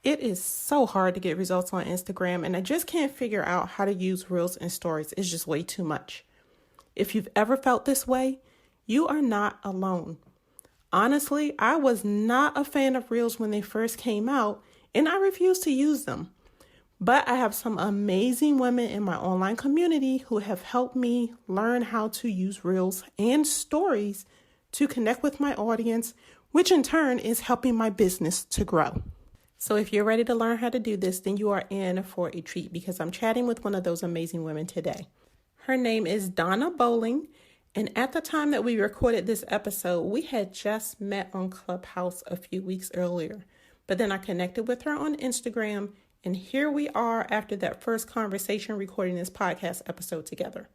It is so hard to get results on Instagram, and I just can't figure out how to use Reels and Stories. It's just way too much. If you've ever felt this way, you are not alone. Honestly, I was not a fan of Reels when they first came out, and I refused to use them. But I have some amazing women in my online community who have helped me learn how to use Reels and Stories to connect with my audience, which in turn is helping my business to grow. So if you're ready to learn how to do this, then you are in for a treat because I'm chatting with one of those amazing women today. Her name is Donna Bowling, and at the time that we recorded this episode, we had just met on Clubhouse a few weeks earlier. But then I connected with her on Instagram, and here we are after that first conversation recording this podcast episode together.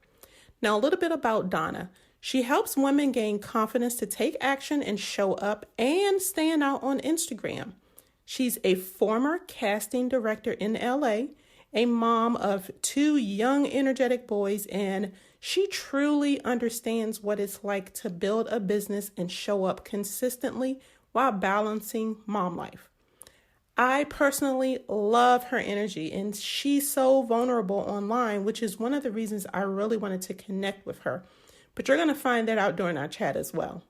Now, a little bit about Donna. She helps women gain confidence to take action and show up and stand out on Instagram. She's a former casting director in LA, a mom of 2 young, energetic boys, and she truly understands what it's like to build a business and show up consistently while balancing mom life. I personally love her energy, and she's so vulnerable online, which is one of the reasons I really wanted to connect with her. But you're going to find that out during our chat as well.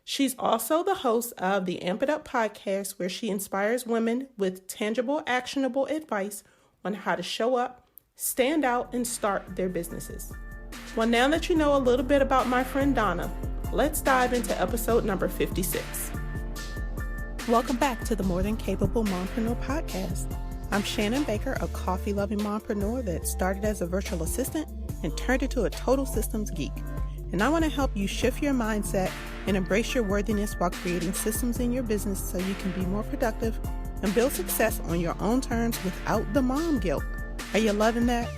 She's also the host of the Amp It Up podcast, where she inspires women with tangible, actionable advice on how to show up, stand out, and start their businesses. Well, now that you know a little bit about my friend Donna, let's dive into episode number 56. Welcome back to the More Than Capable Mompreneur podcast. I'm Shannon Baker, a coffee-loving mompreneur that started as a virtual assistant and turned into a total systems geek. And I want to help you shift your mindset and embrace your worthiness while creating systems in your business so you can be more productive and build success on your own terms without the mom guilt. Are you loving that?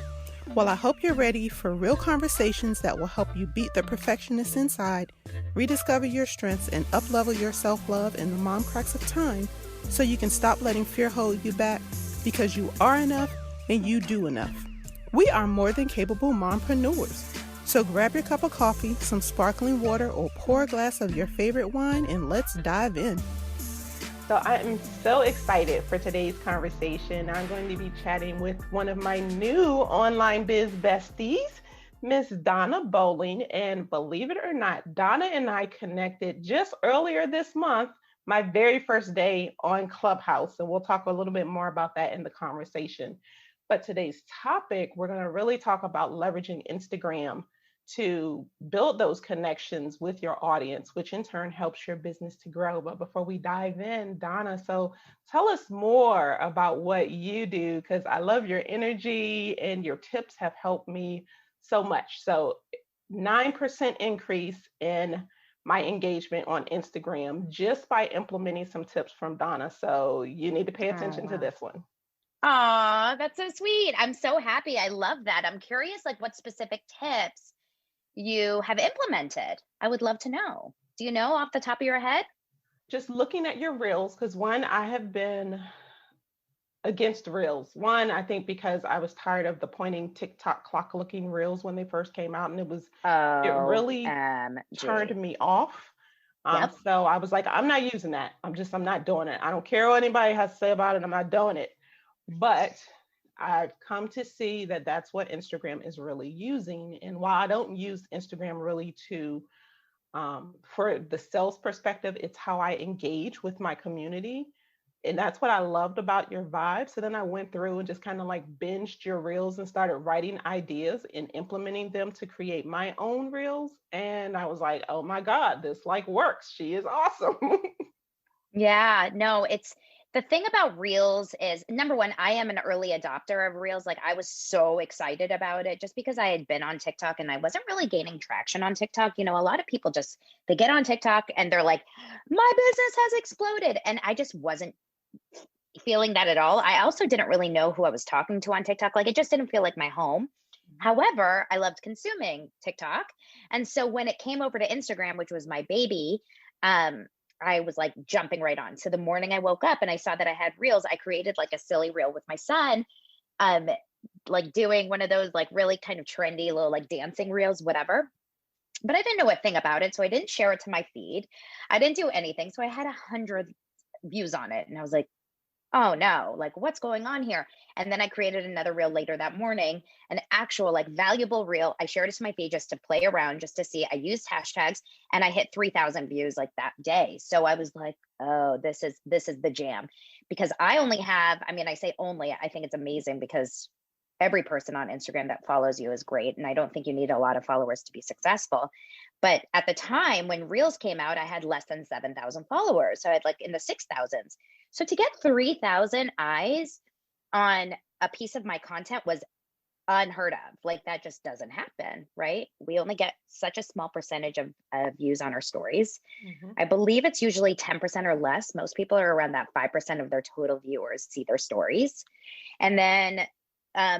Well, I hope you're ready for real conversations that will help you beat the perfectionist inside, rediscover your strengths, and up-level your self-love in the mom cracks of time so you can stop letting fear hold you back because you are enough and you do enough. We are more than capable mompreneurs. So grab your cup of coffee, some sparkling water, or pour a glass of your favorite wine, and let's dive in. So I am so excited for today's conversation. I'm going to be chatting with one of my new online biz besties, Miss Donna Bowling. And believe it or not, Donna and I connected just earlier this month, my very first day on Clubhouse. And we'll talk a little bit more about that in the conversation. But today's topic, we're going to really talk about leveraging Instagram to build those connections with your audience, which in turn helps your business to grow. But before we dive in, Donna, so tell us more about what you do, because I love your energy and your tips have helped me so much. So 9% increase in my engagement on Instagram just by implementing some tips from Donna. So you need to pay attention to this one. Aw, that's so sweet. I'm so happy. I love that. I'm curious, like, what specific tips you have implemented. I would love to know. Do you know off the top of your head? Just looking at your reels, because one, I have been against reels. One, I think because I was tired of the pointing TikTok clock looking reels when they first came out, and it really turned me off. So I was like, I'm not using that. I'm not doing it. I don't care what anybody has to say about it. I'm not doing it. But I've come to see that that's what Instagram is really using. And while I don't use Instagram really to, for the sales perspective, it's how I engage with my community. And that's what I loved about your vibe. So then I went through and just kind of like binged your reels and started writing ideas and implementing them to create my own reels. And I was like, oh my God, this like works. She is awesome. Yeah, no, it's the thing about Reels is, number one, I am an early adopter of Reels. Like, I was so excited about it just because I had been on TikTok and I wasn't really gaining traction on TikTok. You know, a lot of people they get on TikTok and they're like, my business has exploded. And I just wasn't feeling that at all. I also didn't really know who I was talking to on TikTok. Like, it just didn't feel like my home. However, I loved consuming TikTok. And so when it came over to Instagram, which was my baby, I was like jumping right on. So the morning I woke up and I saw that I had reels, I created like a silly reel with my son, like doing one of those like really kind of trendy little like dancing reels, whatever. But I didn't know a thing about it. So I didn't share it to my feed. I didn't do anything. So I had 100 views on it. And I was like, oh no, like what's going on here? And then I created another reel later that morning, an actual like valuable reel. I shared it to my feed just to play around, just to see. I used hashtags and I hit 3,000 views like that day. So I was like, oh, this is the jam. Because I only have, I mean, I say only, I think it's amazing because every person on Instagram that follows you is great. And I don't think you need a lot of followers to be successful. But at the time when Reels came out, I had less than 7,000 followers. So I had like in the 6,000s. So to get 3,000 eyes on a piece of my content was unheard of. Like that just doesn't happen, right? We only get such a small percentage of views on our stories. I believe it's usually 10% or less. Most people are around that 5% of their total viewers see their stories. And then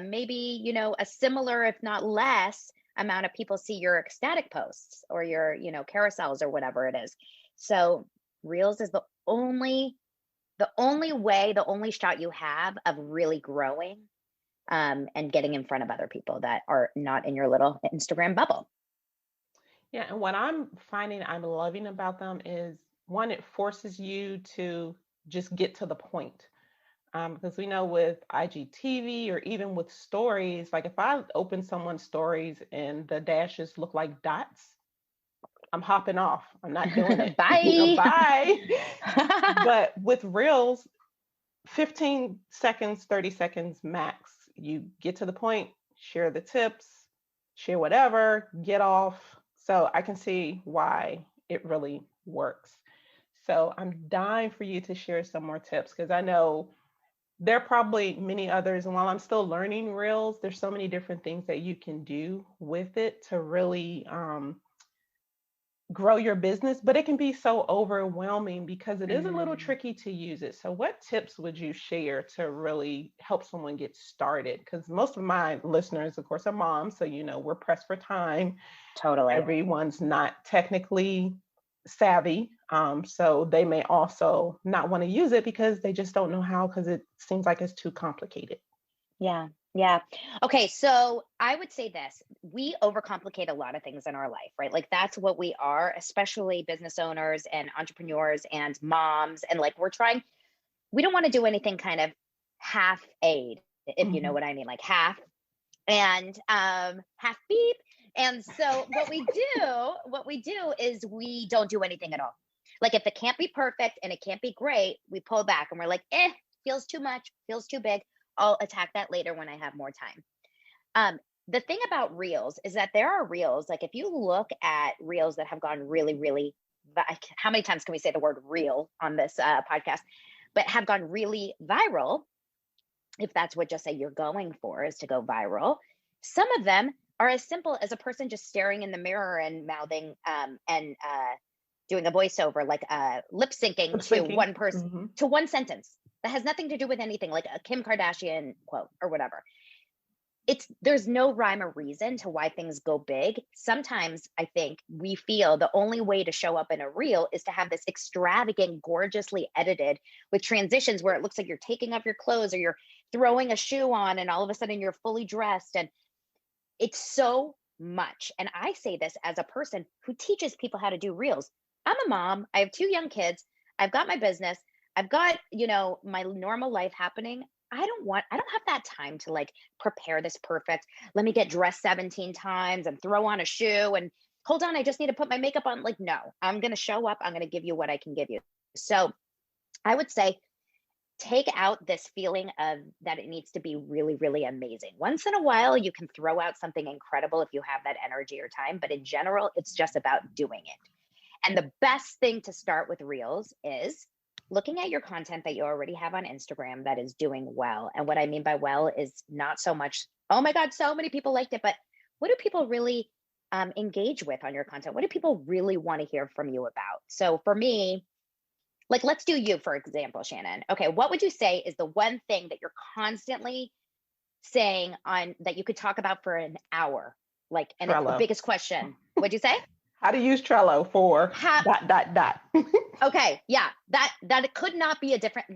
maybe, you know, a similar, if not less, amount of people see your ecstatic posts or your, you know, carousels or whatever it is. So Reels is the only way, the only shot you have of really growing and getting in front of other people that are not in your little Instagram bubble. Yeah, and what I'm finding I'm loving about them is one, it forces you to just get to the point. Because we know with IGTV or even with stories, like if I open someone's stories and the dashes look like dots, I'm hopping off. I'm not doing it. Bye. Bye. But with Reels, 15 seconds, 30 seconds max. You get to the point, share the tips, share whatever, get off. So I can see why it really works. So I'm dying for you to share some more tips because I know there are probably many others. And while I'm still learning Reels, there's so many different things that you can do with it to really grow your business, but it can be so overwhelming because it is a little Mm. tricky to use it. So, what tips would you share to really help someone get started? Because most of my listeners, of course, are moms. So, you know, we're pressed for time. Totally. Everyone's not technically savvy. So, they may also not want to use it because they just don't know how, because it seems like it's too complicated. Yeah. Yeah. Okay. So I would say this, we overcomplicate a lot of things in our life, right? Like that's what we are, especially business owners and entrepreneurs and moms. And like we don't want to do anything kind of half aid, if you know Mhm. what I mean, like half and half beep. And so what we do is we don't do anything at all. Like if it can't be perfect and it can't be great, we pull back and we're like, feels too much, feels too big. I'll attack that later when I have more time. The thing about reels is that there are reels, like if you look at reels that have gone really, really, how many times can we say the word real on this podcast, but have gone really viral, if that's what just say you're going for is to go viral. Some of them are as simple as a person just staring in the mirror and mouthing and doing a voiceover, like lip Lip syncing to syncing. one person, Hmm. to one sentence that has nothing to do with anything, like a Kim Kardashian quote or whatever. There's no rhyme or reason to why things go big. Sometimes I think we feel the only way to show up in a reel is to have this extravagant, gorgeously edited with transitions where it looks like you're taking off your clothes or you're throwing a shoe on and all of a sudden you're fully dressed. And it's so much. And I say this as a person who teaches people how to do reels. I'm a mom. I have two young kids. I've got my business. I've got, my normal life happening. I don't have that time to like prepare this perfect. Let me get dressed 17 times and throw on a shoe and hold on. I just need to put my makeup on. Like, no, I'm going to show up. I'm going to give you what I can give you. So I would say take out this feeling of that it needs to be really, really amazing. Once in a while, you can throw out something incredible if you have that energy or time, but in general, it's just about doing it. And the best thing to start with Reels is looking at your content that you already have on Instagram that is doing well. And what I mean by well is not so much, oh my God, so many people liked it, but what do people really engage with on your content? What do people really want to hear from you about? So for me, like, let's do you, for example, Shannon. Okay, what would you say is the one thing that you're constantly saying on that you could talk about for an hour? Like, and it's the Trello. biggest question. What'd you say? How to use Trello for How, dot, dot, dot. okay, yeah, that it could not be a different.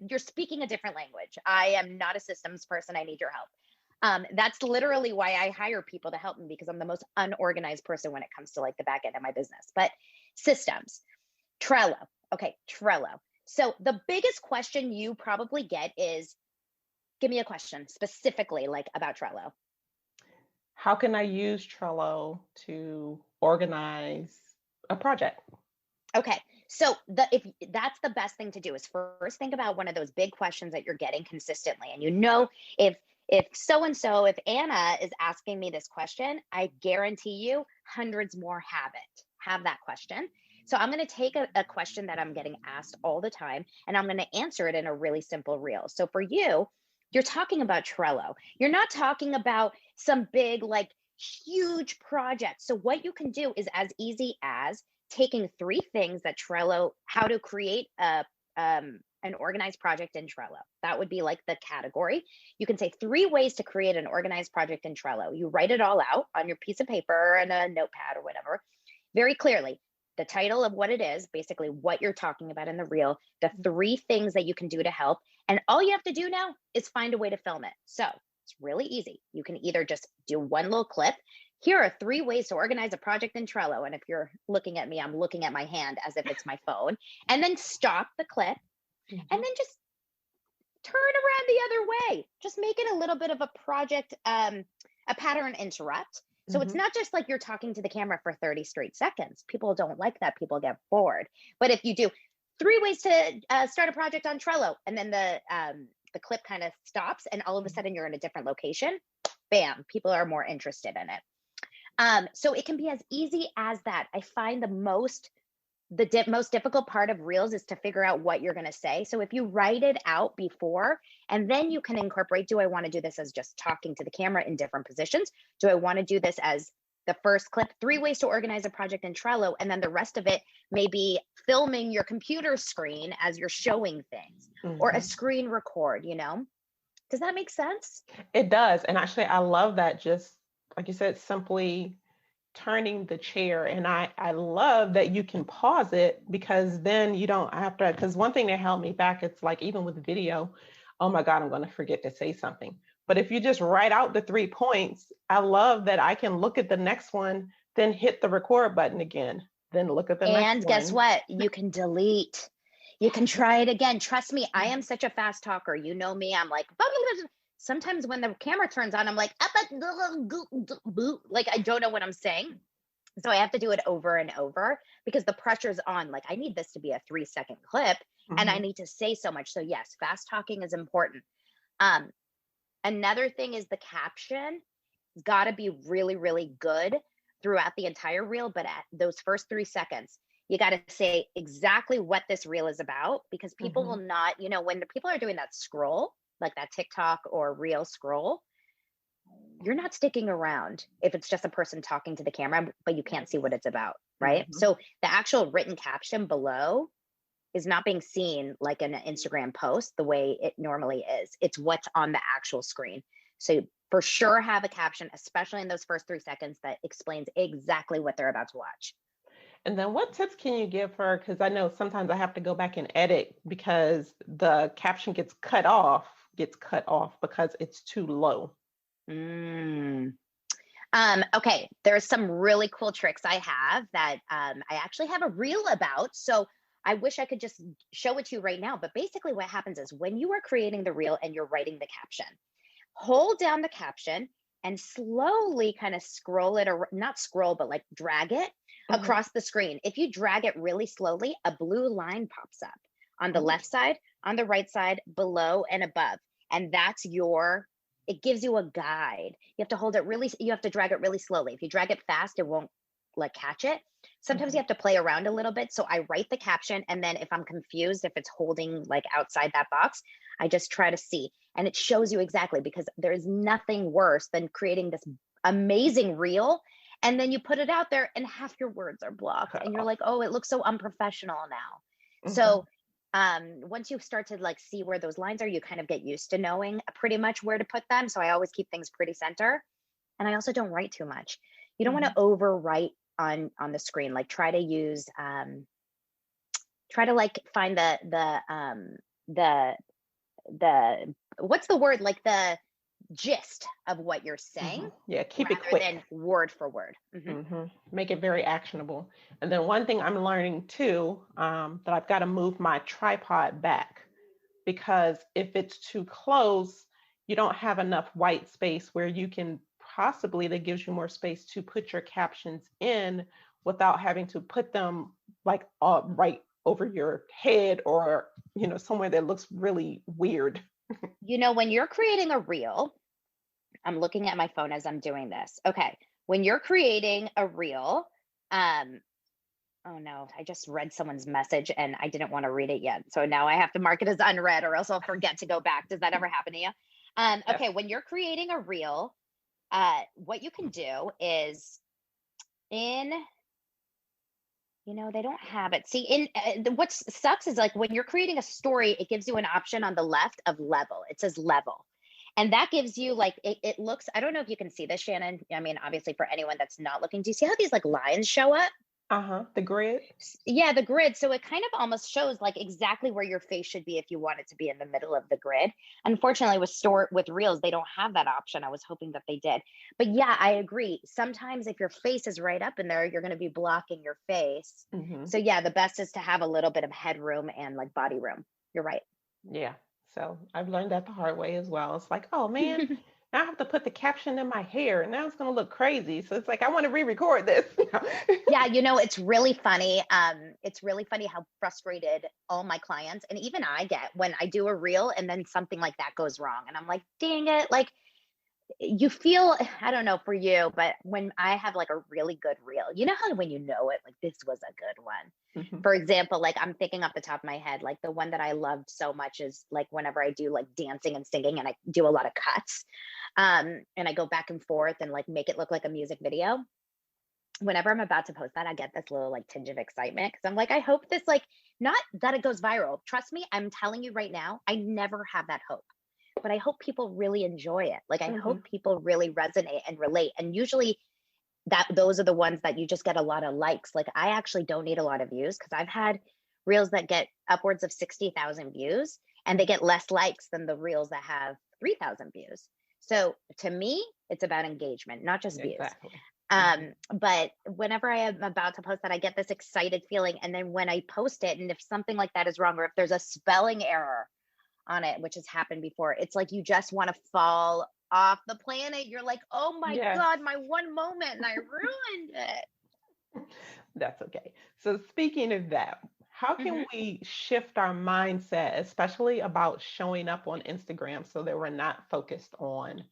You're speaking a different language. I am not a systems person. I need your help. That's literally why I hire people to help me because I'm the most unorganized person when it comes to like the back end of my business. But systems, Trello. Okay, Trello. So the biggest question you probably get is, give me a question specifically like about Trello. How can I use Trello to organize a project? Okay. So if that's the best thing to do is first think about one of those big questions that you're getting consistently. And if so and so, if Anna is asking me this question, I guarantee you hundreds more have that question. So I'm going to take a question that I'm getting asked all the time and I'm going to answer it in a really simple reel. So for you, you're talking about Trello. You're not talking about some big, like huge project. So what you can do is as easy as taking three things that Trello, how to create an organized project in Trello. That would be like the category. You can say three ways to create an organized project in Trello. You write it all out on your piece of paper and a notepad or whatever, very clearly. The title of what it is, basically what you're talking about in the reel, the three things that you can do to help. And all you have to do now is find a way to film it. So it's really easy. You can either just do one little clip. Here are three ways to organize a project in Trello. And if you're looking at me, I'm looking at my hand as if it's my phone. And then stop the clip and then just turn around the other way. Just make it a little bit of a project, a pattern interrupt. So it's not just like you're talking to the camera for 30 straight seconds. People don't like that. People get bored. But if you do three ways to start a project on Trello, and then the clip kind of stops and all of a sudden you're in a different location, bam, people are more interested in it. So it can be as easy as that. I find the most difficult part of reels is to figure out what you're going to say. So if you write it out before, and then you can incorporate, do I want to do this as just talking to the camera in different positions? Do I want to do this as the first clip, three ways to organize a project in Trello, and then the rest of it maybe filming your computer screen as you're showing things, or a screen record, Does that make sense? It does. And actually, I love that. Just like you said, simply turning the chair. And I love that you can pause it, because then you don't have to, because one thing that held me back, it's like, even with the video, oh my God, I'm going to forget to say something. But if you just write out the 3 points, I love that I can look at the next one, then hit the record button again, then look at the next And one. guess what? You can delete. You can try it again. Trust me, I am such a fast talker. You know me. I'm like, sometimes when the camera turns on, I'm like, like I don't know what I'm saying. So I have to do it over and over because the pressure's on. Like, I need this to be a 3-second clip and I need to say so much. So yes, fast talking is important. Another thing is the caption has got to be really, really good throughout the entire reel. But at those first 3 seconds, you got to say exactly what this reel is about, because people will not, when the people are doing that scroll, like that TikTok or reel scroll, you're not sticking around if it's just a person talking to the camera, but you can't see what it's about, right? So the actual written caption below is not being seen like an Instagram post the way it normally is. It's what's on the actual screen. So for sure have a caption, especially in those first 3 seconds, that explains exactly what they're about to watch. And then what tips can you give her? Because I know sometimes I have to go back and edit because the caption gets cut off because it's too low. Okay, there's some really cool tricks I have that I actually have a reel about. So I wish I could just show it to you right now. But basically what happens is when you are creating the reel and you're writing the caption, hold down the caption and slowly kind of scroll it, or not scroll, but like drag it across the screen. If you drag it really slowly, a blue line pops up on the left side, on the right side, below and above. And that's it gives you a guide. You have to you have to drag it really slowly. If you drag it fast, it won't like catch it. Sometimes you have to play around a little bit. So I write the caption, and then if I'm confused, if it's holding like outside that box, I just try to see. And it shows you exactly, because there's nothing worse than creating this amazing reel, and then you put it out there and half your words are blocked and you're like, oh, it looks so unprofessional now. So once you start to like see where those lines are, you kind of get used to knowing pretty much where to put them. So I always keep things pretty center. And I also don't write too much. You don't want to overwrite on the screen. Like try to use, try to like find the what's the word? Like gist of what you're saying Yeah, keep it rather quick. than word for word. Make it very actionable. And then one thing I'm learning too, that I've got to move my tripod back, because if it's too close, you don't have enough white space where you can possibly, that gives you more space to put your captions in without having to put them like right over your head, or somewhere that looks really weird. When you're creating a reel, I'm looking at my phone as I'm doing this. Okay. When you're creating a reel, um, oh no, I just read someone's message and I didn't want to read it yet. So now I have to mark it as unread or else I'll forget to go back. Does that ever happen to you? Yes. Okay. When you're creating a reel, what you can do is in, they don't have it. See, what sucks is like when you're creating a story, it gives you an option on the left of level. It says level. And that gives you like, it looks, I don't know if you can see this, Shannon. I mean, obviously for anyone that's not looking, do you see how these like lines show up? The grid. Yeah, the grid. So it kind of almost shows like exactly where your face should be if you want it to be in the middle of the grid. Unfortunately, with Reels, they don't have that option. I was hoping that they did. But yeah, I agree. Sometimes if your face is right up in there, you're going to be blocking your face. So yeah, the best is to have a little bit of headroom and like body room. You're right. Yeah. So I've learned that the hard way as well. It's like, oh man, now I have to put the caption in my hair, and now it's going to look crazy. So it's like, I want to re-record this. Yeah, it's really funny. It's really funny how frustrated all my clients and even I get when I do a reel and then something like that goes wrong. And I'm like, dang it. Like you feel, I don't know for you, but when I have like a really good reel, how when it, like this was a good one. For example, like I'm thinking off the top of my head, like the one that I loved so much is like whenever I do like dancing and singing and I do a lot of cuts. And I go back and forth and like make it look like a music video. Whenever I'm about to post that, I get this little like tinge of excitement because I'm like, I hope this, like, not that it goes viral. Trust me, I'm telling you right now, I never have that hope, but I hope people really enjoy it. Like, I hope people really resonate and relate. And usually those are the ones that you just get a lot of likes. Like, I actually don't need a lot of views because I've had reels that get upwards of 60,000 views and they get less likes than the reels that have 3,000 views. So to me, it's about engagement, not just views. Exactly. But whenever I am about to post that, I get this excited feeling. And then when I post it, and if something like that is wrong, or if there's a spelling error on it, which has happened before, it's like you just want to fall off the planet. You're like, oh my God, my one moment, and I ruined it. That's okay. So speaking of that, how can we shift our mindset, especially about showing up on Instagram, so that we're not focused on,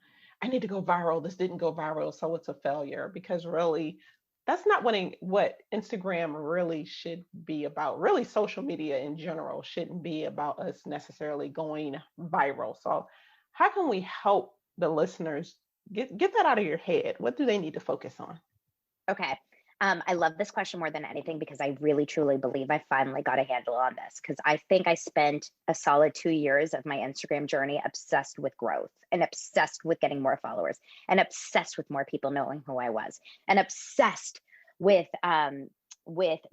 I need to go viral, this didn't go viral, so it's a failure? Because really, that's not what Instagram really should be about. Really, social media in general shouldn't be about us necessarily going viral. So how can we help the listeners get that out of your head? What do they need to focus on? Okay. I love this question more than anything because I really truly believe I finally got a handle on this, because I think I spent a solid 2 years of my Instagram journey obsessed with growth and obsessed with getting more followers and obsessed with more people knowing who I was and obsessed with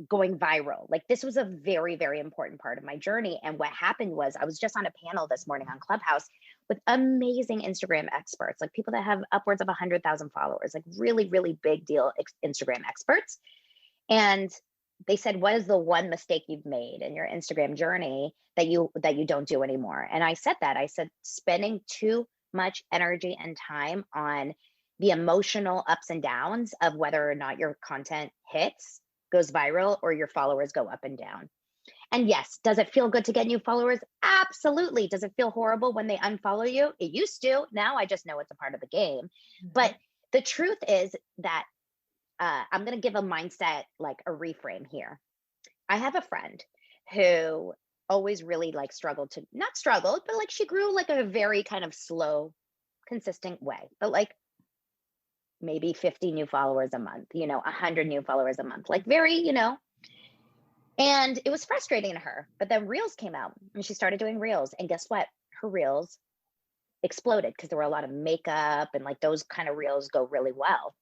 going viral. Like, this was a very, very important part of my journey. And what happened was I was just on a panel this morning on Clubhouse with amazing Instagram experts, like people that have upwards of 100,000 followers, like really, really big deal Instagram experts. And they said, what is the one mistake you've made in your Instagram journey that you don't do anymore? And I said, spending too much energy and time on the emotional ups and downs of whether or not your content hits, goes viral, or your followers go up and down. And yes, does it feel good to get new followers? Absolutely. Does it feel horrible when they unfollow you? It used to. Now I just know it's a part of the game. But the truth is that I'm going to give a mindset, like a reframe here. I have a friend who always really like not struggled, but like she grew like a very kind of slow, consistent way, but like maybe 50 new followers a month, 100 new followers a month, like very, and it was frustrating to her. But then Reels came out and she started doing Reels. And guess what? Her Reels exploded because there were a lot of makeup and like those kind of Reels go really well.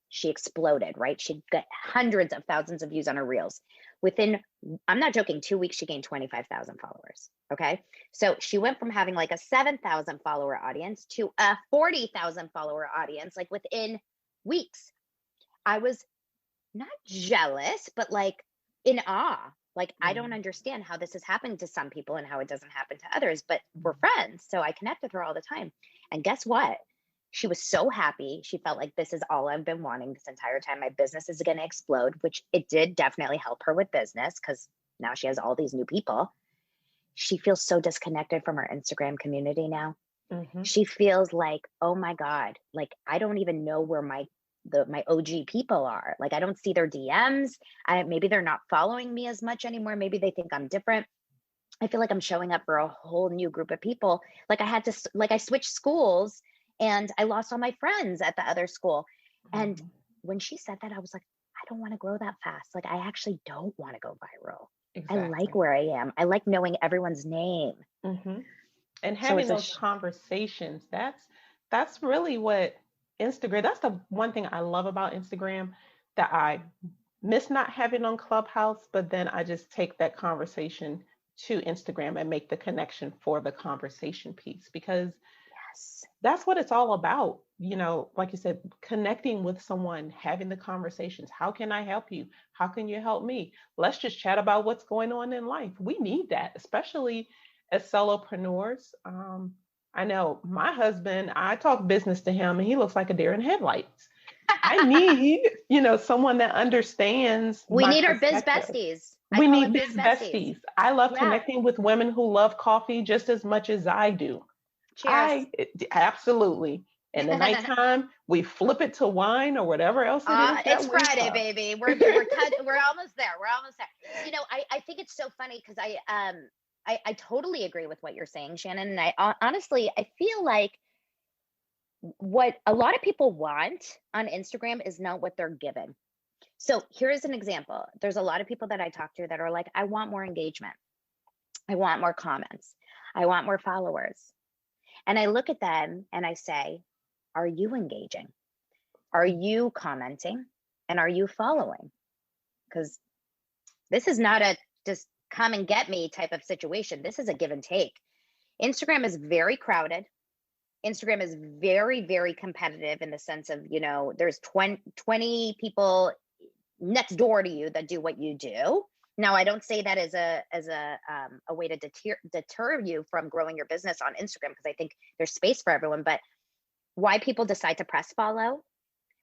She exploded, right? She'd get hundreds of thousands of views on her Reels. I'm not joking, 2 weeks, she gained 25,000 followers. Okay. So she went from having like a 7,000 follower audience to a 40,000 follower audience, like within weeks. I was not jealous, but like in awe. Like, I don't understand how this has happened to some people and how it doesn't happen to others, but we're friends. So I connect with her all the time. And guess what? She was so happy. She felt like, this is all I've been wanting this entire time. My business is going to explode, which it did definitely help her with business because now she has all these new people. She feels so disconnected from her Instagram community now. She feels like, oh my God, like I don't even know where my OG people are. Like I don't see their DMs. Maybe they're not following me as much anymore. Maybe they think I'm different. I feel like I'm showing up for a whole new group of people. Like I switched schools and I lost all my friends at the other school. And when she said that, I was like, I don't want to grow that fast. Like I actually don't want to go viral. Exactly. I like where I am. I like knowing everyone's name. And having those conversations, that's really what Instagram, that's the one thing I love about Instagram that I miss not having on Clubhouse, but then I just take that conversation to Instagram and make the connection for the conversation piece, because that's what it's all about. You know, like you said, connecting with someone, having the conversations. How can I help you? How can you help me? Let's just chat about what's going on in life. We need that, especially as solopreneurs. I know my husband, I talk business to him and he looks like a deer in headlights. I need, someone that understands. We need our biz besties. We need biz besties. I love connecting with women who love coffee just as much as I do. Cheers. Absolutely. In the nighttime, we flip it to wine or whatever else it is. It's Friday, baby. We're almost there. We're almost there. I think it's so funny because I totally agree with what you're saying, Shannon. And I honestly, I feel like what a lot of people want on Instagram is not what they're given. So here's an example. There's a lot of people that I talk to that are like, I want more engagement. I want more comments. I want more followers. And I look at them and I say, are you engaging? Are you commenting? And are you following? Because this is not a just come and get me type of situation. This is a give and take. Instagram is very crowded. Instagram is very, very competitive in the sense of, there's 20 people next door to you that do what you do. Now, I don't say that as a way to deter you from growing your business on Instagram, because I think there's space for everyone. But why people decide to press follow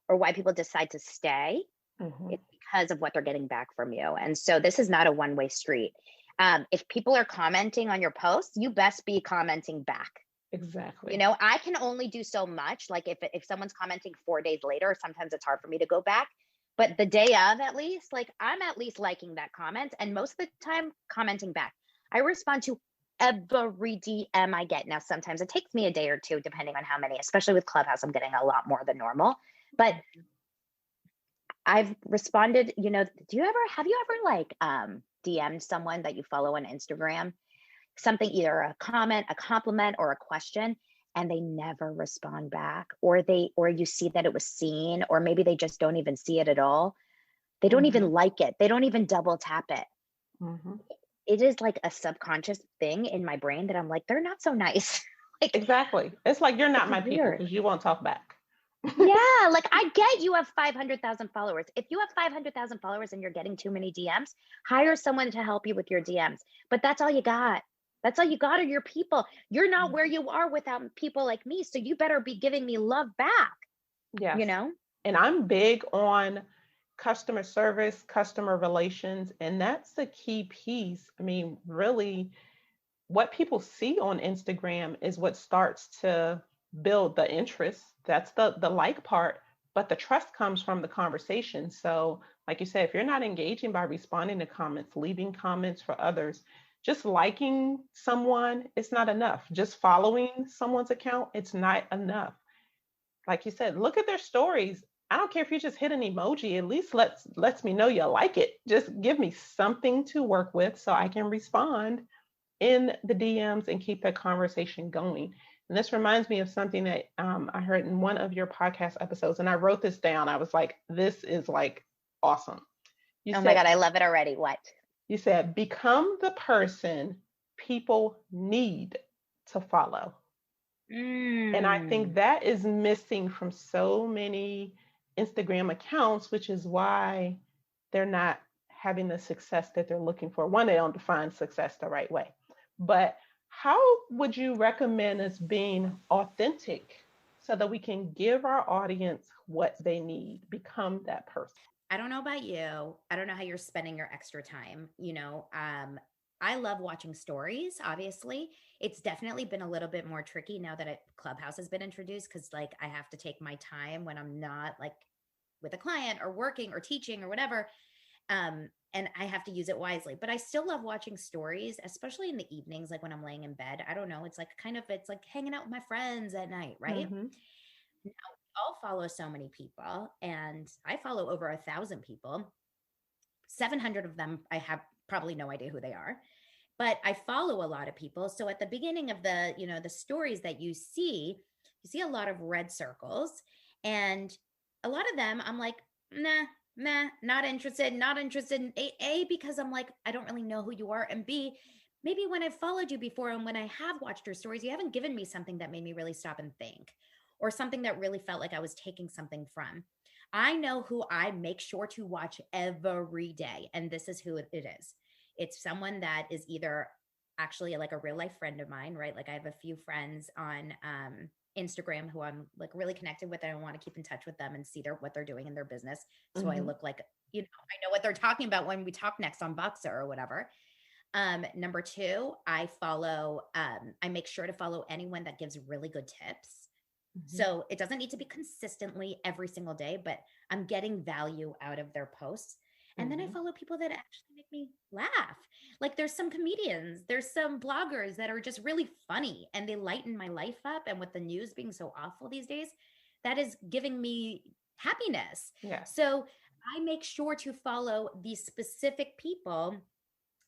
or why people decide to stay, it's because of what they're getting back from you. And so this is not a one-way street. If people are commenting on your posts, you best be commenting back. Exactly. I can only do so much. Like if someone's commenting 4 days later, sometimes it's hard for me to go back. But the day of, at least, like I'm at least liking that comment. And most of the time commenting back. I respond to every DM I get. Now, sometimes it takes me a day or two, depending on how many, especially with Clubhouse, I'm getting a lot more than normal. But I've responded, have you ever like DM'd someone that you follow on Instagram? Something, either a comment, a compliment, or a question, and they never respond back, or you see that it was seen, or maybe they just don't even see it at all. They don't even like it. They don't even double tap it. It is like a subconscious thing in my brain that I'm like, they're not so nice. Like, exactly. It's like, you're not my people because you won't talk back. Yeah, like I get you have 500,000 followers. If you have 500,000 followers and you're getting too many DMs, hire someone to help you with your DMs. But that's all you got. That's all you got are your people. You're not where you are without people like me. So you better be giving me love back. Yes. And I'm big on customer service, customer relations. And that's the key piece. I mean, really, what people see on Instagram is what starts to build the interest. That's the like part. But the trust comes from the conversation. So, like you said, if you're not engaging by responding to comments, leaving comments for others, just liking someone, it's not enough. Just following someone's account, it's not enough. Like you said, look at their stories. I don't care if you just hit an emoji, at least lets me know you like it. Just give me something to work with so I can respond in the DMs and keep that conversation going. And this reminds me of something that I heard in one of your podcast episodes, and I wrote this down. I was like, this is like awesome. You Oh my said God, I love it already. What? become the person people need to follow. And I think Mm. that is missing from so many Instagram accounts, which is why they're not having the success that they're looking for. One, they don't define success the right way. But how would you recommend us being authentic so that we can give our audience what they need, become that person? I don't know about you. I don't know how you're spending your extra time. I love watching stories, obviously. It's definitely been a little bit more tricky now that Clubhouse has been introduced because, like, I have to take my time when I'm not like with a client or working or teaching or whatever. And I have to use it wisely. But I still love watching stories, especially in the evenings, like when I'm laying in bed. I don't know. It's like hanging out with my friends at night, right? Mm-hmm. Now, we all follow so many people, and I follow over 1,000 people. 700 of them, I have probably no idea who they are, but I follow a lot of people. So at the beginning of the stories that you see a lot of red circles, and a lot of them I'm like, nah, nah, not interested, not interested in because I'm like, I don't really know who you are. And B, maybe when I've followed you before and when I have watched your stories, you haven't given me something that made me really stop and think, or something that really felt like I was taking something from. I know who I make sure to watch every day, and this is who it is. It's someone that is either actually like a real life friend of mine, right? Like I have a few friends on Instagram who I'm like really connected with, and I want to keep in touch with them and see what they're doing in their business. So I Mm-hmm. look like, I know what they're talking about when we talk next on Voxer or whatever. Number two, I make sure to follow anyone that gives really good tips. Mm-hmm. So it doesn't need to be consistently every single day, but I'm getting value out of their posts. And then I Mm-hmm. follow people that actually make me laugh. Like there's some comedians, there's some bloggers that are just really funny and they lighten my life up. And with the news being so awful these days, that is giving me happiness. Yes. So I make sure to follow these specific people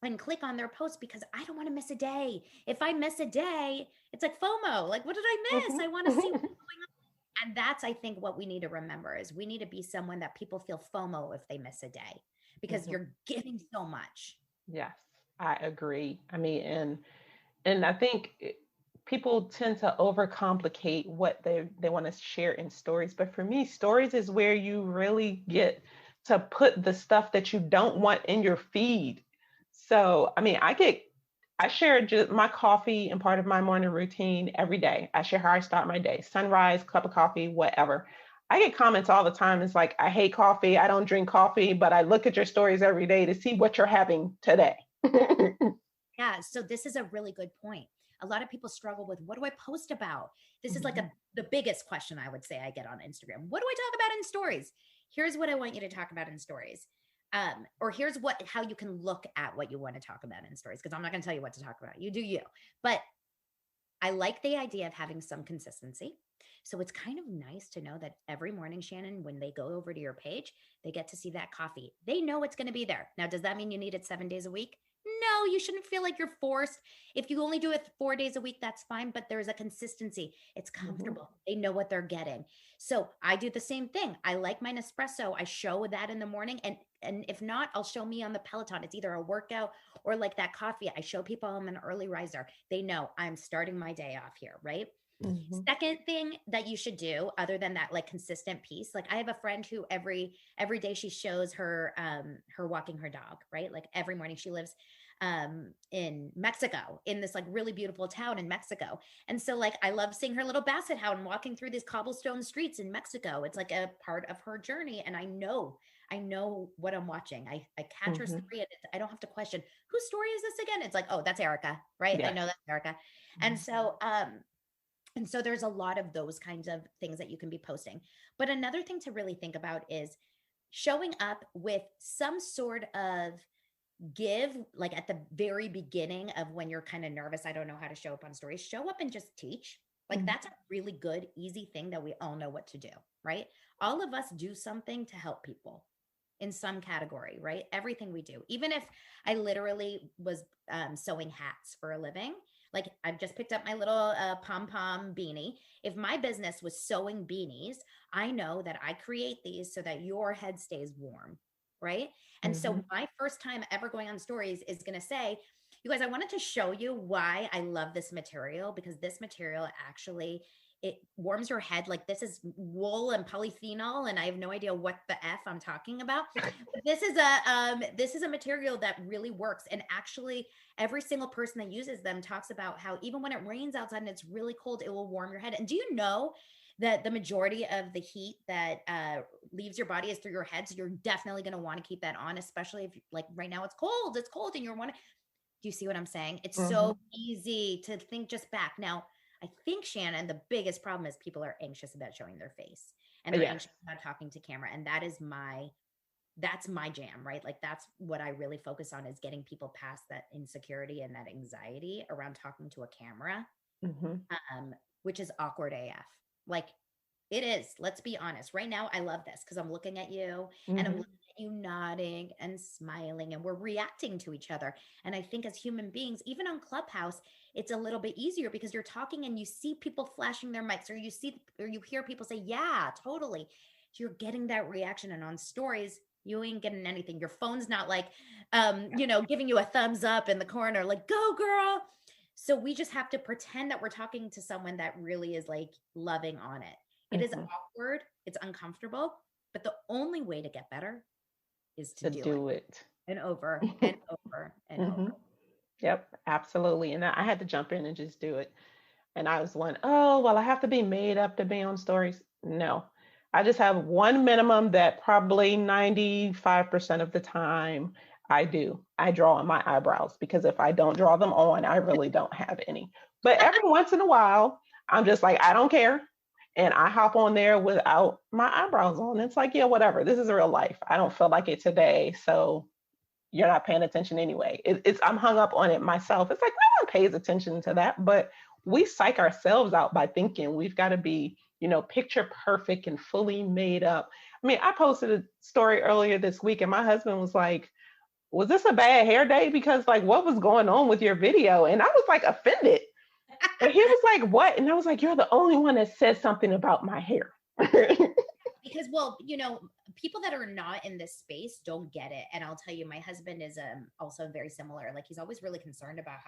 and click on their posts because I don't want to miss a day. If I miss a day, it's like FOMO. Like, what did I miss? I want to see what's Mm-hmm. going on. And that's, I think, what we need to remember is we need to be someone that people feel FOMO if they miss a day because you're giving so much. Yes, I agree. I mean, and I think people tend to overcomplicate what they want to share in stories. But for me, stories is where you really get to put the stuff that you don't want in your feed. So, I mean, I share just my coffee and part of my morning routine every day. I share how I start my day, sunrise, cup of coffee, whatever. I get comments all the time. It's like, I hate coffee. I don't drink coffee, but I look at your stories every day to see what you're having today. Yeah, so this is a really good point. A lot of people struggle with what do I post about? This is like Mhm. the biggest question I would say I get on Instagram. What do I talk about in stories? Here's what I want you to talk about in stories. Or here's how you can look at what you want to talk about in stories, because I'm not going to tell you what to talk about. You do you. But I like the idea of having some consistency. So it's kind of nice to know that every morning, Shannon, when they go over to your page, they get to see that coffee. They know it's going to be there. Now, does that mean you need it 7 days a week? No, you shouldn't feel like you're forced. If you only do it 4 days a week, that's fine, but there's a consistency. It's Mhm. comfortable. They know what they're getting. So I do the same thing. I like my Nespresso. I show that in the morning. And if not, I'll show me on the Peloton. It's either a workout or like that coffee. I show people I'm an early riser. They know I'm starting my day off here, right? Mhm. Second thing that you should do, other than that like consistent piece, like I have a friend who every day she shows her walking her dog, right? Like every morning. She lives in Mexico, in this like really beautiful town in Mexico. And so like I love seeing her little basset hound walking through these cobblestone streets in Mexico. It's like a part of her journey. And I know what I'm watching. I catch her Mhm. story and I don't have to question whose story is this again. It's like, oh, that's Erica, right? I Yes. know that's Erica. And Mhm. so there's a lot of those kinds of things that you can be posting. But another thing to really think about is showing up with some sort of give, like at the very beginning of when you're kind of nervous, I don't know how to show up on stories, show up and just teach. Like Mhm. that's a really good, easy thing that we all know what to do, right? All of us do something to help people in some category, right? Everything we do. Even if I literally was sewing hats for a living, like I've just picked up my little pom pom beanie. If my business was sewing beanies, I know that I create these so that your head stays warm. right? And so my first time ever going on stories is going to say, you guys, I wanted to show you why I love this material, because this material actually, it warms your head. Like, this is wool and polyphenol, and I have no idea what the F I'm talking about. But this is a material that really works. And actually, every single person that uses them talks about how even when it rains outside and it's really cold, it will warm your head. And do you know that the majority of the heat that leaves your body is through your head? So you're definitely going to want to keep that on, especially if, like, right now it's cold, and you're wanting. Do you see what I'm saying? It's so easy to think just back. Now, I think, Shannon, the biggest problem is people are anxious about showing their face, and they're anxious about talking to camera. And that's my jam, right? Like, that's what I really focus on, is getting people past that insecurity and that anxiety around talking to a camera, which is awkward AF. Like, it is. Let's be honest. Right now, I love this because I'm looking at you and I'm looking at you nodding and smiling, and we're reacting to each other. And I think as human beings, even on Clubhouse, it's a little bit easier because you're talking and you see people flashing their mics, or you hear people say, yeah, totally. So you're getting that reaction. And on stories, you ain't getting anything. Your phone's not like, giving you a thumbs up in the corner, like, go girl. So we just have to pretend that we're talking to someone that really is like loving on it. It is awkward. It's uncomfortable. But the only way to get better is to do it. And over and over and over. Yep, absolutely. And I had to jump in and just do it. And I was one, oh, well, I have to be made up to be on stories. No, I just have one minimum that probably 95% of the time I do. I draw on my eyebrows, because if I don't draw them on, I really don't have any. But every once in a while, I'm just like, I don't care. And I hop on there without my eyebrows on. It's like, yeah, whatever. This is real life. I don't feel like it today. So you're not paying attention anyway. I'm hung up on it myself. It's like, no one pays attention to that, but we psych ourselves out by thinking we've got to be, picture perfect and fully made up. I mean, I posted a story earlier this week and my husband was like, was this a bad hair day? Because, like, what was going on with your video? And I was like offended. And he was like, what? And I was like, you're the only one that said something about my hair. Because, well, people that are not in this space don't get it. And I'll tell you, my husband is also very similar. Like, he's always really concerned about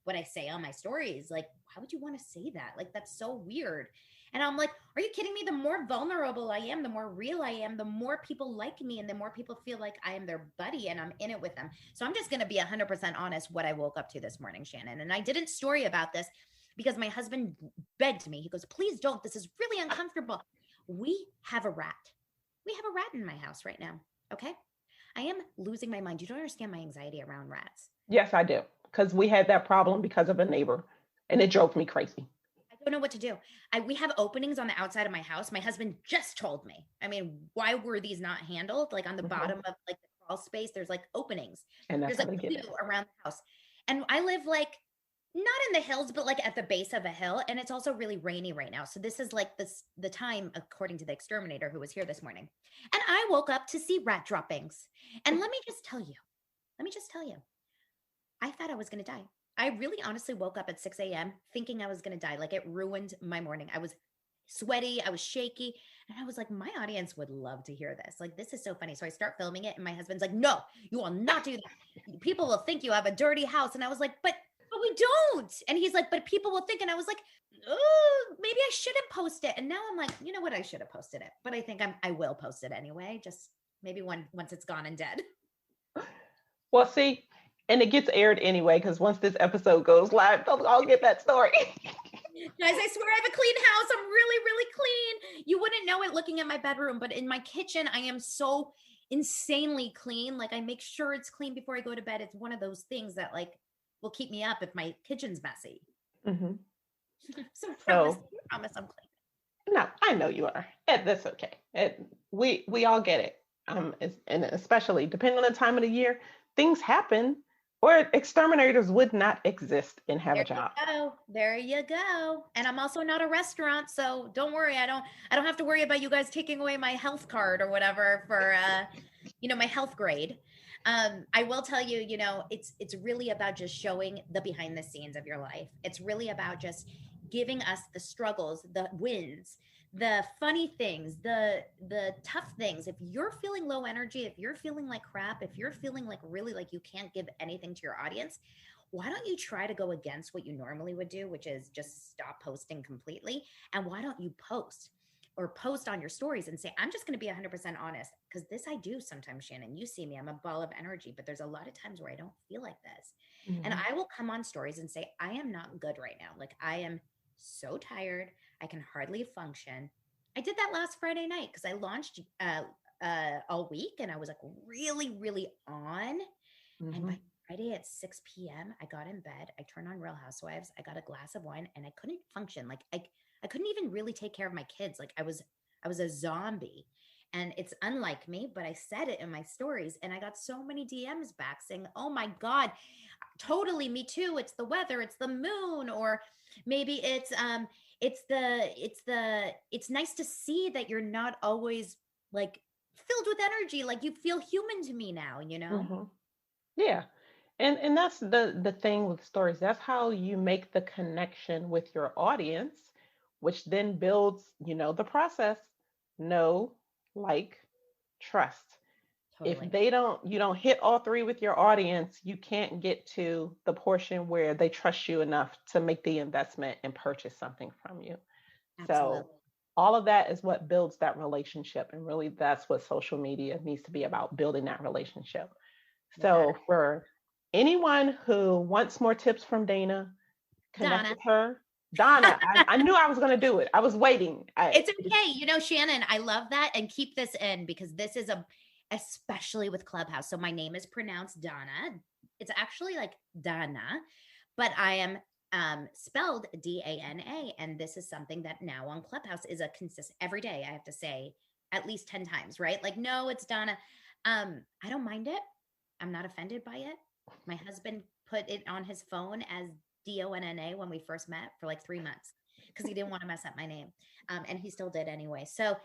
what I say on my stories. Like, how would you want to say that? Like, that's so weird. And I'm like, are you kidding me? The more vulnerable I am, the more real I am, the more people like me, and the more people feel like I am their buddy and I'm in it with them. So I'm just going to be 100% honest what I woke up to this morning, Shannon. And I didn't story about this because my husband begged me. He goes, please don't. This is really uncomfortable. We have a rat. We have a rat in my house right now. Okay. I am losing my mind. You don't understand my anxiety around rats. Yes, I do. Because we had that problem because of a neighbor and it drove me crazy. I don't know what to do. We have openings on the outside of my house. My husband just told me. I mean, why were these not handled? Like, on the bottom of, like, the crawl space, there's like openings. And there's like around the house. And I live like not in the hills, but like at the base of a hill. And it's also really rainy right now. So this is like the time, according to the exterminator who was here this morning. And I woke up to see rat droppings. And let me just tell you, I thought I was going to die. I really honestly woke up at 6 a.m. thinking I was going to die. Like, it ruined my morning. I was sweaty. I was shaky. And I was like, my audience would love to hear this. Like, this is so funny. So I start filming it and my husband's like, no, you will not do that. People will think you have a dirty house. And I was like, but we don't. And he's like, but people will think. And I was like, oh, maybe I shouldn't post it. And now I'm like, you know what? I should have posted it, but I think I will post it anyway. Just maybe once it's gone and dead. Well, see, and it gets aired anyway, because once this episode goes live, I'll get that story. Guys, I swear I have a clean house. I'm really, really clean. You wouldn't know it looking at my bedroom, but in my kitchen, I am so insanely clean. Like, I make sure it's clean before I go to bed. It's one of those things that, like, will keep me up if my kitchen's messy. So promise I'm clean. No, I know you are. That's okay. We all get it. And especially depending on the time of the year, things happen, or exterminators would not exist and have a job. There you go. And I'm also not a restaurant, so don't worry. I don't have to worry about you guys taking away my health card or whatever for my health grade. I will tell you, it's really about just showing the behind the scenes of your life. It's really about just giving us the struggles, the wins, the funny things, the tough things. If you're feeling low energy, if you're feeling like crap, if you're feeling like really like you can't give anything to your audience, why don't you try to go against what you normally would do, which is just stop posting completely? And why don't you post or post on your stories and say, I'm just going to be 100% honest? Because this I do sometimes, Shannon. You see me, I'm a ball of energy, but there's a lot of times where I don't feel like this. And Mhm. I will come on stories and say, I am not good right now. Like, I am so tired. I can hardly function. I did that last Friday night because I launched all week and I was like really, really on. And by Mhm. Friday at 6 p.m., I got in bed. I turned on Real Housewives. I got a glass of wine and I couldn't function. Like I couldn't even really take care of my kids. Like I was a zombie. And it's unlike me, but I said it in my stories and I got so many DMs back saying, "Oh my God, totally me too. It's the weather, it's the moon, or maybe it's nice to see that you're not always like filled with energy, like you feel human to me now, you know?" Mhm. Yeah. And that's the thing with stories. That's how you make the connection with your audience, which then builds, the process. Know, like, trust. If Totally. you don't hit all three with your audience, you can't get to the portion where they trust you enough to make the investment and purchase something from you. Absolutely. So all of that is what builds that relationship. And really, that's what social media needs to be about, building that relationship. Yeah. So for anyone who wants more tips from Dana, connect Donna. with her. Donna, I knew I was going to do it. I was waiting. It's okay. You know, Shannon, I love that. And keep this in because this is especially with Clubhouse. So my name is pronounced Donna. It's actually like Dana, but I am spelled Dana. And this is something that now on Clubhouse is a consistent every day. I have to say at least 10 times, right? Like, no, it's Donna. I don't mind it. I'm not offended by it. My husband put it on his phone as Donna when we first met for like 3 months because he didn't want to mess up my name. And he still did anyway. So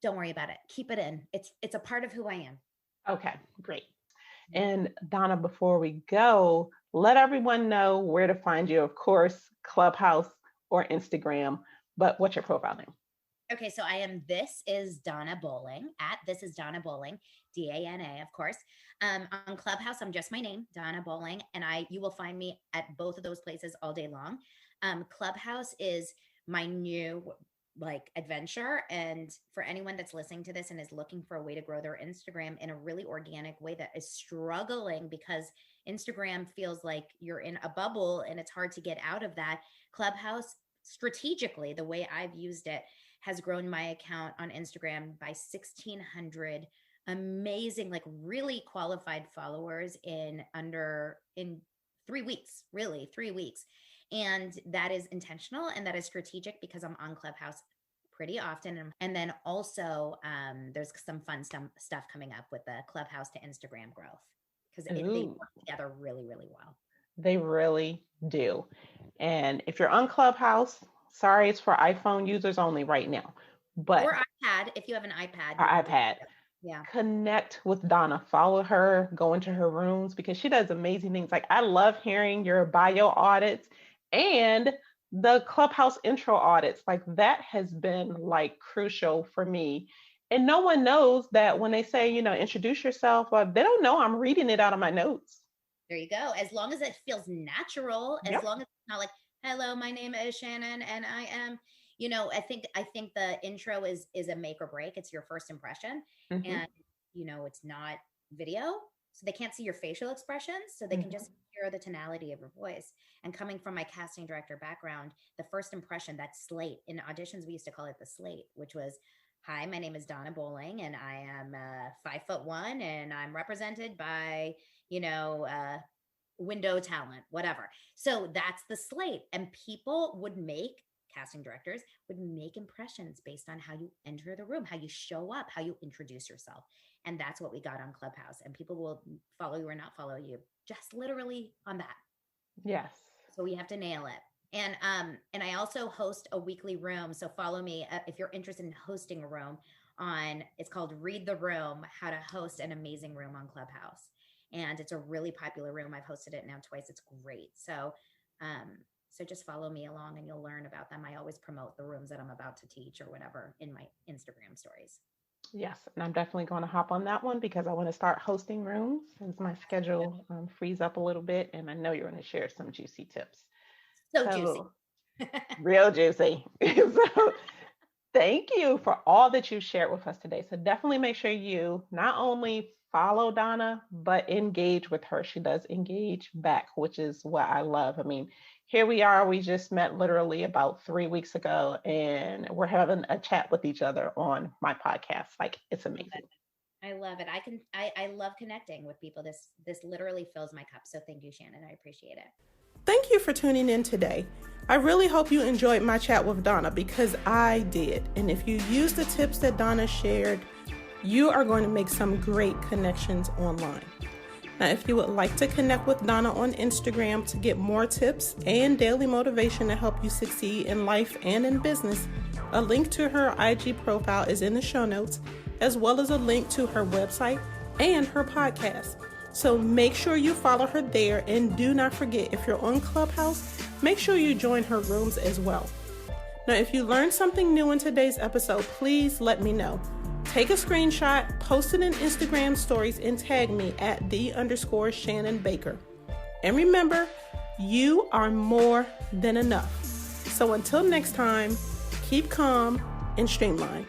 don't worry about it. Keep it in. It's a part of who I am. Okay, great. Yeah. And Donna, before we go, let everyone know where to find you. Of course, Clubhouse or Instagram, but what's your profile name? Okay, so I am This is Donna Bowling at This is Donna Bowling, Dana, of course. On Clubhouse, I'm just my name, Donna Bowling, and you will find me at both of those places all day long. Clubhouse is my new like adventure, and for anyone that's listening to this and is looking for a way to grow their Instagram in a really organic way that is struggling because Instagram feels like you're in a bubble and it's hard to get out of that. Clubhouse strategically, the way I've used it has grown my account on Instagram by 1,600 amazing, like really qualified followers in 3 weeks, really 3 weeks. And that is intentional and that is strategic because I'm on Clubhouse pretty often. And then also there's some fun stuff coming up with the Clubhouse to Instagram growth because they Ooh, work together really, really well. they really do. And if you're on Clubhouse, sorry, it's for iPhone users only right now. But Or iPad, if you have an iPad, our you can do iPad, it. Yeah. connect with Donna, follow her, go into her rooms because she does amazing things. Like I love hearing your bio audits and the Clubhouse intro audits. Like that has been like crucial for me. And no one knows that when they say, introduce yourself, they don't know I'm reading it out of my notes. There you go. As long as it feels natural, as Yep. long as it's not like, hello, my name is Shannon and I am, I think the intro is a make or break. It's your first impression. Hmm. And it's not video. So they can't see your facial expressions. So they can Hmm. just hear the tonality of your voice. And coming from my casting director background, the first impression, that slate in auditions, we used to call it the slate, which was, hi, my name is Donna Bowling and I am 5'1" and I'm represented by window talent, whatever. So that's the slate. And people would make, casting directors would make impressions based on how you enter the room, how you show up, how you introduce yourself. And that's what we got on Clubhouse. And people will follow you or not follow you just literally on that. Yes. So we have to nail it. And I also host a weekly room. So follow me if you're interested in hosting a room on, it's called Read the Room, how to host an amazing room on Clubhouse. And it's a really popular room. I've hosted it now twice. It's great. So So just follow me along and you'll learn about them. I always promote the rooms that I'm about to teach or whatever in my Instagram stories. Yes, and I'm definitely going to hop on that one because I want to start hosting rooms as my schedule frees up a little bit, and I know you're going to share some juicy tips. So juicy. Real juicy. So thank you for all that you shared with us today. So definitely make sure you not only follow Donna, but engage with her. She does engage back, which is what I love. I mean, here we are. We just met literally about 3 weeks ago, and we're having a chat with each other on my podcast. Like, it's amazing. I love it. I love connecting with people. This literally fills my cup. So thank you, Shannon. I appreciate it. Thank you for tuning in today. I really hope you enjoyed my chat with Donna because I did. And if you use the tips that Donna shared, you are going to make some great connections online. Now, if you would like to connect with Donna on Instagram to get more tips and daily motivation to help you succeed in life and in business, a link to her IG profile is in the show notes, as well as a link to her website and her podcast. So make sure you follow her there, and do not forget, if you're on Clubhouse, make sure you join her rooms as well. Now, if you learned something new in today's episode, please let me know. Take a screenshot, post it in Instagram stories, and tag me at _Shannon Baker. And remember, you are more than enough. So until next time, keep calm and streamline.